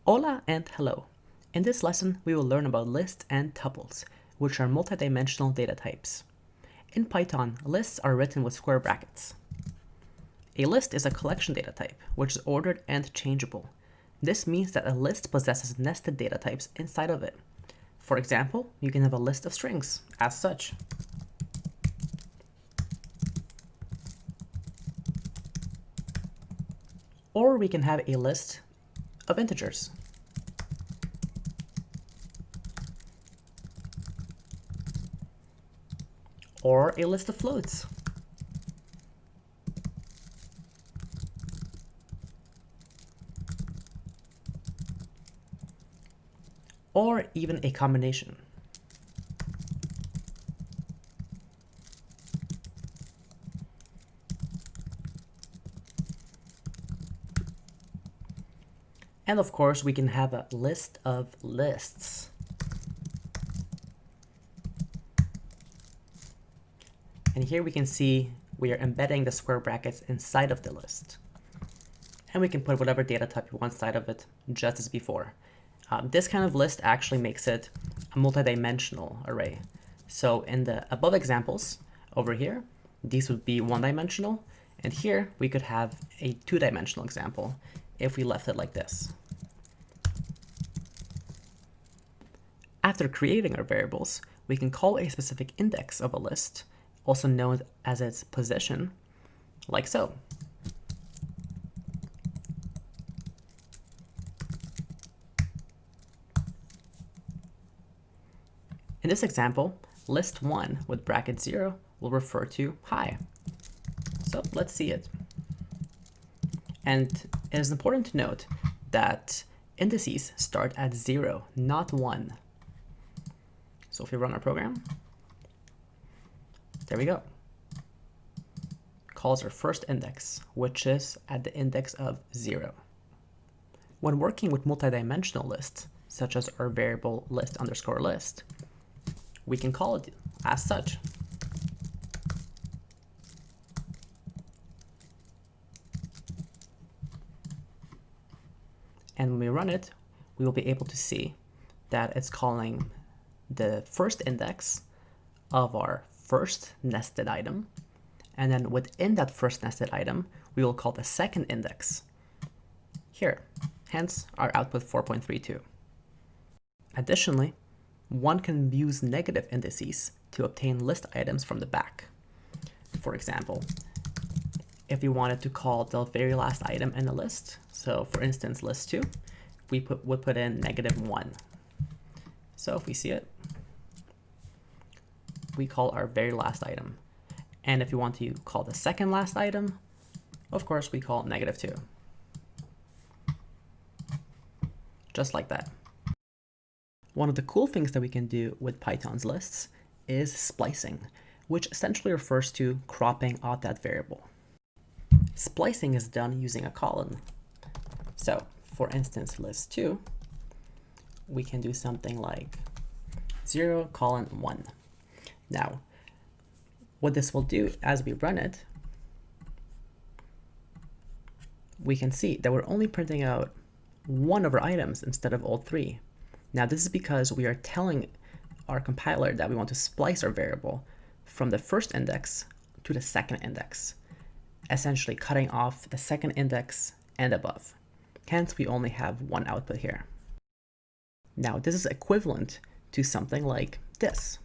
Hola and hello. In this lesson, we will learn about lists and tuples, which are multidimensional data types. In Python, lists are written with square brackets. A list is a collection data type, which is ordered and changeable. This means that a list possesses nested data types inside of it. For example, you can have a list of strings, as such. Or we can have a list of integers. Or a list of floats. Or even a combination. And of course, we can have a list of lists. And here we can see we are embedding the square brackets inside of the list. And we can put whatever data type you want inside of it, just as before. This kind of list actually makes it a multidimensional array. So in the above examples over here, these would be one-dimensional. And here we could have a two-dimensional example if we left it like this. After creating our variables, we can call a specific index of a list, also known as its position, like so. In this example, list1 with bracket 0 will refer to hi. So let's see it. And it is important to note that indices start at 0, not 1. So if we run our program, there we go. Calls our first index, which is at the index of 0. When working with multidimensional lists, such as our variable list_list, we can call it as such. And when we run it, we will be able to see that it's calling the first index of our first nested item. And then within that first nested item, we will call the second index here. Hence our output 4.32. Additionally, one can use negative indices to obtain list items from the back. For example, if we wanted to call the very last item in the list, so for instance, list 2, we would put in -1. So if we see it, we call our very last item. And if you want to call the second last item, of course, we call -2. Just like that. One of the cool things that we can do with Python's lists is splicing, which essentially refers to cropping out that variable. Splicing is done using a colon. So for instance, list 2, we can do something like 0:1. Now, what this will do as we run it, we can see that we're only printing out one of our items instead of all three. Now, this is because we are telling our compiler that we want to splice our variable from the first index to the second index, essentially cutting off the second index and above. Hence, we only have one output here. Now, this is equivalent to something like this.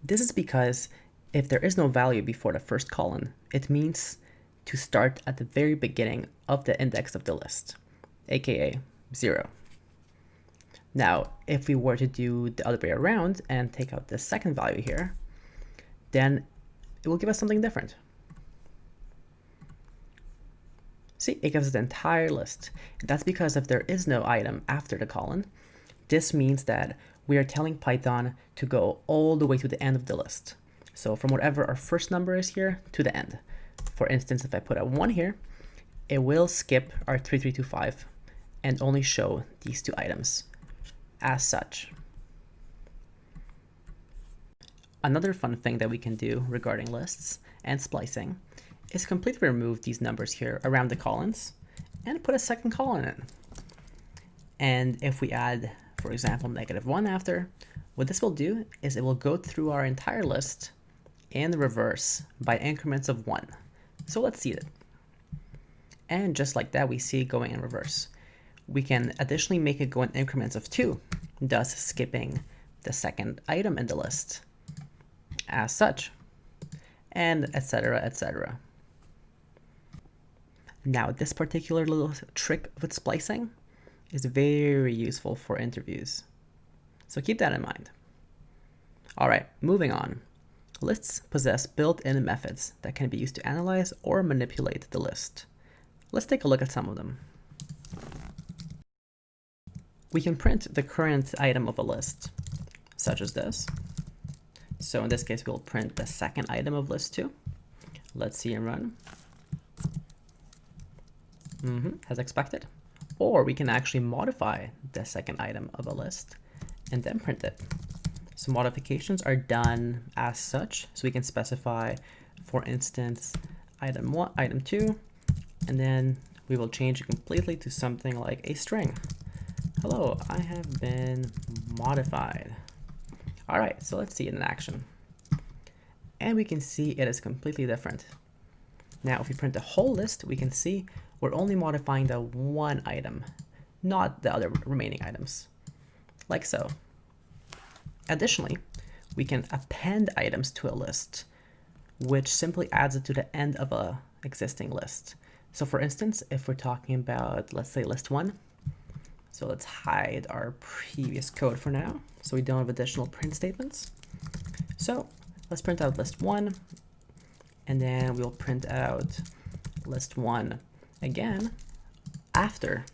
This is because if there is no value before the first colon, it means to start at the very beginning of the index of the list, aka 0. Now, if we were to do the other way around and take out the second value here, then it will give us something different. See, it gives us the entire list. That's because if there is no item after the colon, this means that we are telling Python to go all the way to the end of the list. So from whatever our first number is here to the end. For instance, if I put a 1 here, it will skip our 3325 and only show these two items as such. Another fun thing that we can do regarding lists and splicing is completely remove these numbers here around the colons and put a second colon in. And if we add, for example, -1 after, what this will do is it will go through our entire list in reverse by increments of 1. So let's see it. And just like that, we see it going in reverse. We can additionally make it go in increments of 2, thus skipping the second item in the list as such, and etc., etc. Now, this particular little trick with splicing is very useful for interviews. So keep that in mind. All right, moving on. Lists possess built-in methods that can be used to analyze or manipulate the list. Let's take a look at some of them. We can print the current item of a list, such as this. So in this case, we'll print the second item of list 2. Let's see and run. As expected. Or we can actually modify the second item of a list and then print it. So modifications are done as such. So we can specify, for instance, item 1, item 2, and then we will change it completely to something like a string. Hello, I have been modified. All right, so let's see it in action. And we can see it is completely different. Now, if we print the whole list, we can see we're only modifying the one item, not the other remaining items, like so. Additionally, we can append items to a list, which simply adds it to the end of an existing list. So for instance, if we're talking about, let's say, list 1, so let's hide our previous code for now, so we don't have additional print statements. So let's print out list 1, and then we'll print out list 1 again after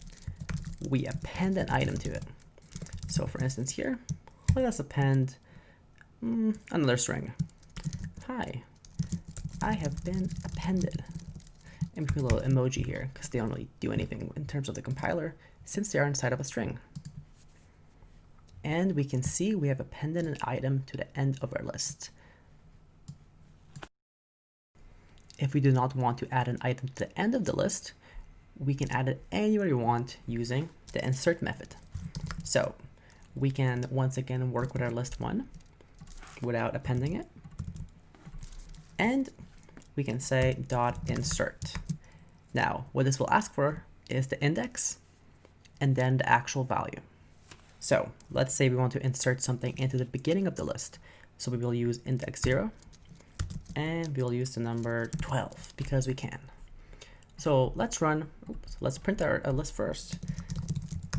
we append an item to it. So for instance here, let us append another string. Hi, I have been appended. And put a little emoji here because they don't really do anything in terms of the compiler since they are inside of a string. And we can see we have appended an item to the end of our list. If we do not want to add an item to the end of the list, we can add it anywhere we want using the insert method. So we can once again work with our list 1 without appending it. And we can say .insert. Now, what this will ask for is the index and then the actual value. So let's say we want to insert something into the beginning of the list. So we will use index 0 and we'll use the number 12 because we can. So let's run, let's print our list first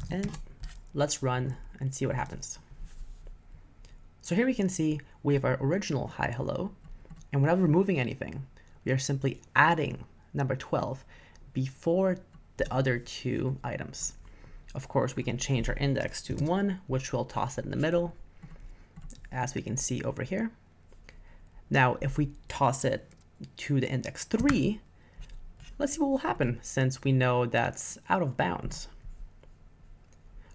and let's run and see what happens. So here we can see we have our original hi, hello, and without removing anything, we are simply adding number 12 before the other two items. Of course, we can change our index to 1, which will toss it in the middle, as we can see over here. Now, if we toss it to the index 3, let's see what will happen since we know that's out of bounds.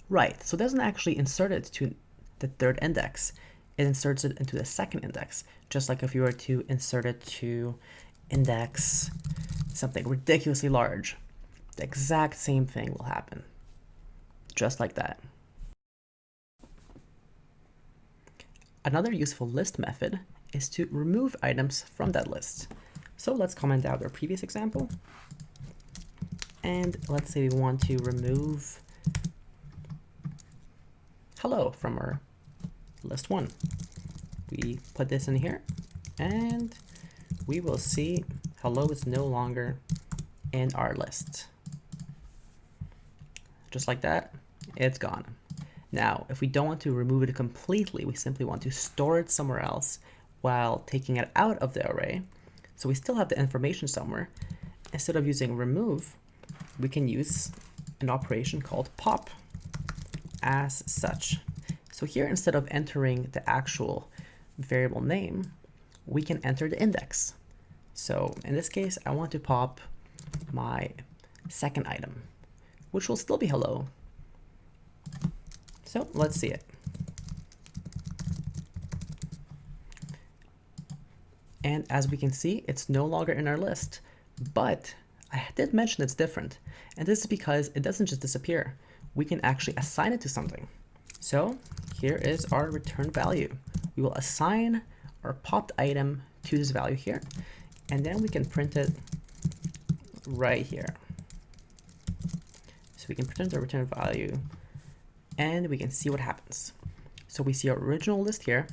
Right, so it doesn't actually insert it to the third index. It inserts it into the second index, just like if you were to insert it to index something ridiculously large. The exact same thing will happen, just like that. Another useful list method is to remove items from that list. So let's comment out our previous example. And let's say we want to remove hello from our list 1. We put this in here and we will see hello is no longer in our list. Just like that, it's gone. Now, if we don't want to remove it completely, we simply want to store it somewhere else while taking it out of the array. So we still have the information somewhere. Instead of using remove, we can use an operation called pop as such. So here, instead of entering the actual variable name, we can enter the index. So in this case, I want to pop my second item, which will still be hello. So let's see it. And as we can see, it's no longer in our list, but I did mention it's different. And this is because it doesn't just disappear. we can actually assign it to something. So here is our return value. We will assign our popped item to this value here, and then we can print it right here. So we can print the return value, and we can see what happens. So we see our original list here.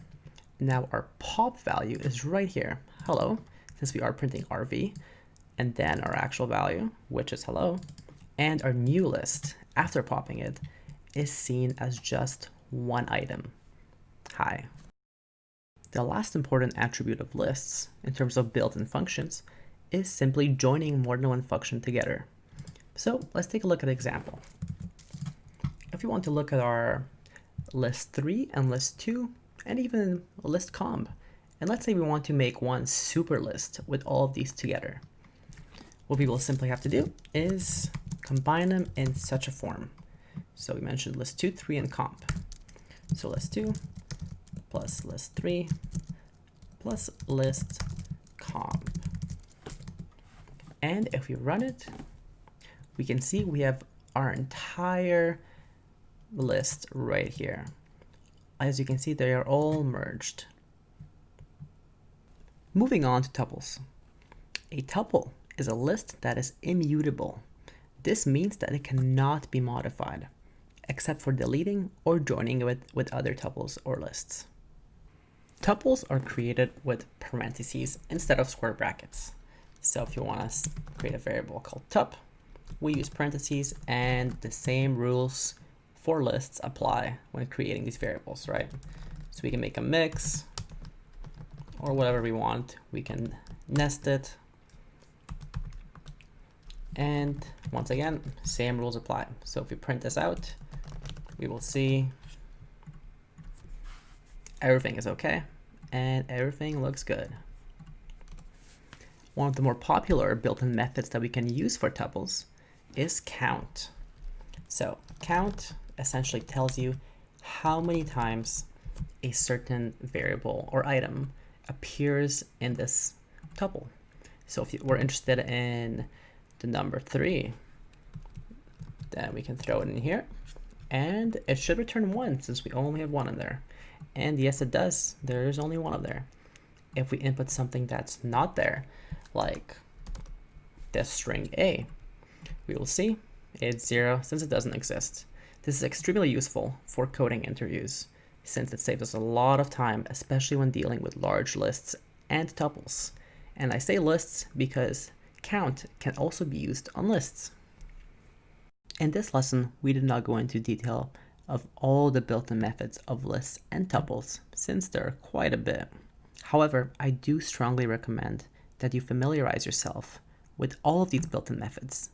Now our pop value is right here, hello, since we are printing RV, and then our actual value, which is hello, and our new list, after popping it, is seen as just one item, hi. The last important attribute of lists, in terms of built-in functions, is simply joining more than one function together. So let's take a look at an example. If we want to look at our list 3 and list 2, and even list comb, and let's say we want to make one super list with all of these together, what we will simply have to do is combine them in such a form. So we mentioned list 2, 3, and comp. So list 2 plus list 3 plus list comp. And if we run it, we can see we have our entire list right here. As you can see, they are all merged. Moving on to tuples. A tuple is a list that is immutable. This means that it cannot be modified, except for deleting or joining it with other tuples or lists. Tuples are created with parentheses instead of square brackets. So if you want to create a variable called tup, we use parentheses, and the same rules for lists apply when creating these variables, right? So we can make a mix or whatever we want. We can nest it. And once again, same rules apply. So if we print this out, we will see everything is okay and everything looks good. One of the more popular built-in methods that we can use for tuples is count. So count essentially tells you how many times a certain variable or item appears in this tuple. So if we're interested in the number 3, then we can throw it in here, and it should return 1 since we only have 1 in there. And yes, it does. There's only 1 in there. If we input something that's not there, like the string A, we will see it's 0 since it doesn't exist. This is extremely useful for coding interviews since it saves us a lot of time, especially when dealing with large lists and tuples. And I say lists because count can also be used on lists. In this lesson, we did not go into detail of all the built-in methods of lists and tuples since there are quite a bit. However, I do strongly recommend that you familiarize yourself with all of these built-in methods,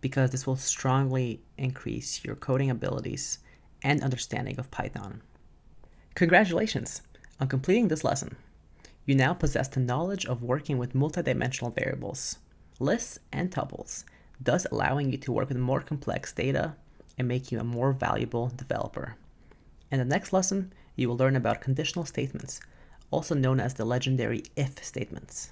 because this will strongly increase your coding abilities and understanding of Python. Congratulations on completing this lesson. You now possess the knowledge of working with multidimensional variables, lists, and tuples, thus allowing you to work with more complex data and make you a more valuable developer. In the next lesson, you will learn about conditional statements, also known as the legendary if statements.